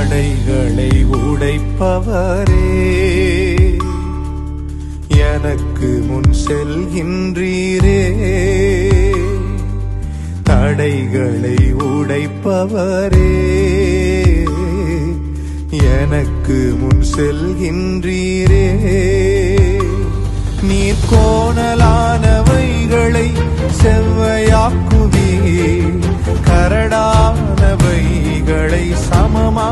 தடைகளை உடைப்பவரே, எனக்கு முன் செல்கின்றீரே. தடைகளை உடைப்பவரே, எனக்கு முன் செல்கின்றீரே. நீர் கோணலானவைகளை செவ்வையாக்குவீர், கரடானவைகளை சமமா